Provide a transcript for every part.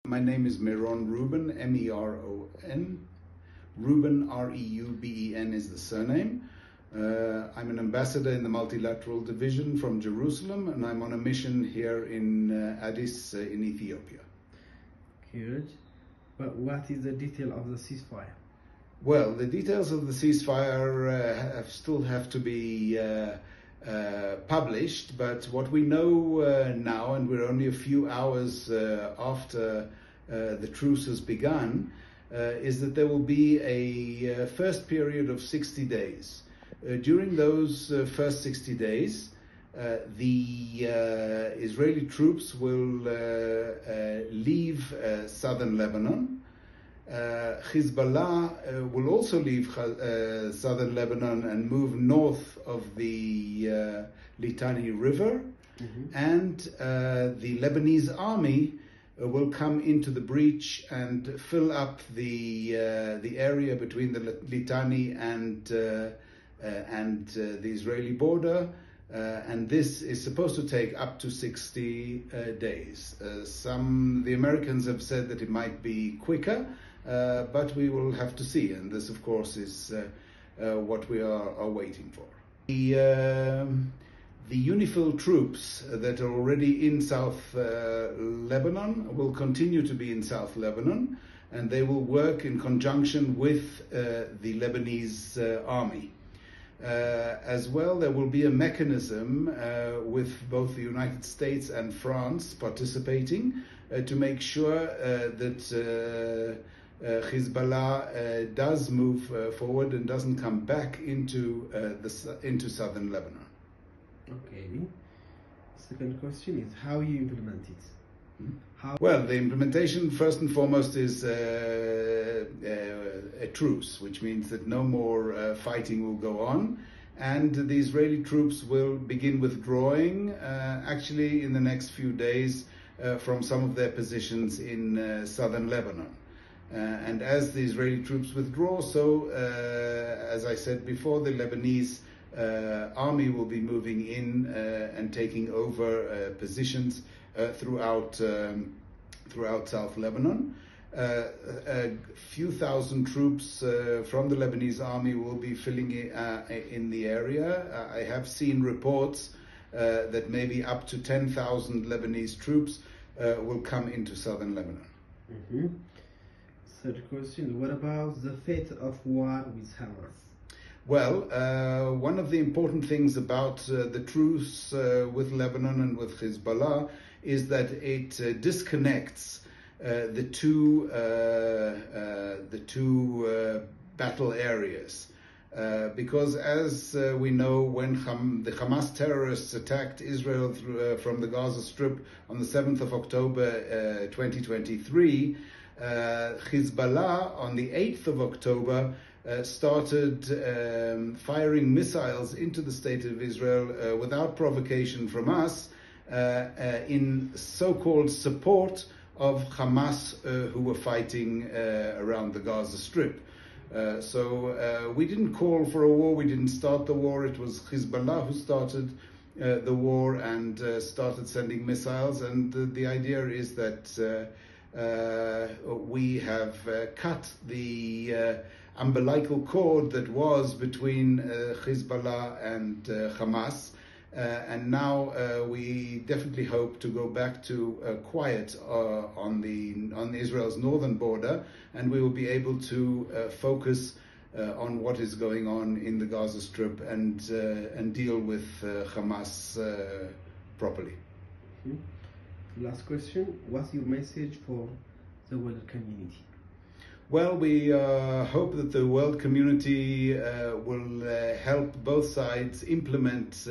My name is Meron Reuben, M-E-R-O-N. Reuben, R-E-U-B-E-N is the surname. I'm an ambassador in the Multilateral Division from Jerusalem, and I'm on a mission here in Addis in Ethiopia. Good. But what is the detail of the ceasefire? Well, the details of the ceasefire still have to be published, but what we know now, and we're only a few hours after the truce has begun, is that there will be a first period of 60 days. During those first 60 days, the Israeli troops will leave southern Lebanon. Hezbollah will also leave southern Lebanon and move north of the Litani River, and the Lebanese army will come into the breach and fill up the area between the Litani and the Israeli border. And this is supposed to take up to 60 days. The Americans have said that it might be quicker, but we will have to see. And this, of course, is what we are waiting for. The UNIFIL troops that are already in South Lebanon will continue to be in South Lebanon, and they will work in conjunction with the Lebanese army. As well, there will be a mechanism with both the United States and France participating to make sure that Hezbollah does move forward and doesn't come back into southern Lebanon. Okay. Second question is how you implement it. Well, the implementation, first and foremost, is a truce, which means that no more fighting will go on, and the Israeli troops will begin withdrawing, actually in the next few days, from some of their positions in southern Lebanon. And as the Israeli troops withdraw, so, as I said before, the Lebanese army will be moving in and taking over positions throughout South Lebanon. A few thousand troops from the Lebanese army will be filling in the area. I have seen reports that maybe up to 10,000 Lebanese troops will come into southern Lebanon. Third question, what about the fate of war with Hamas? Well, one of the important things about the truce with Lebanon and with Hezbollah is that it disconnects the two battle areas. Because as we know, when the Hamas terrorists attacked Israel from the Gaza Strip on the 7th of October 2023, Hezbollah on the 8th of October started firing missiles into the state of Israel without provocation from us, in so-called support of Hamas, who were fighting around the Gaza Strip. So we didn't call for a war, we didn't start the war. It was Hezbollah who started the war and started sending missiles, and the idea is that we have cut the umbilical cord that was between Hezbollah and Hamas, and now we definitely hope to go back to quiet on Israel's northern border, and we will be able to focus on what is going on in the Gaza Strip and deal with Hamas properly. Last question, what's your message for the world community? Well, we hope that the world community will help both sides implement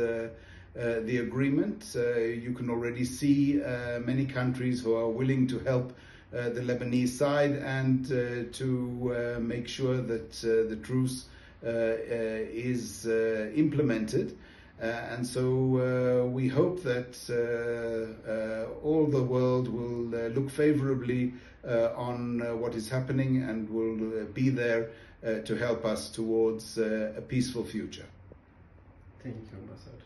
the agreement. You can already see many countries who are willing to help the Lebanese side and to make sure that the truce is implemented. And so we hope that all the world will look favorably on what is happening and will be there to help us towards a peaceful future. Thank you, Ambassador.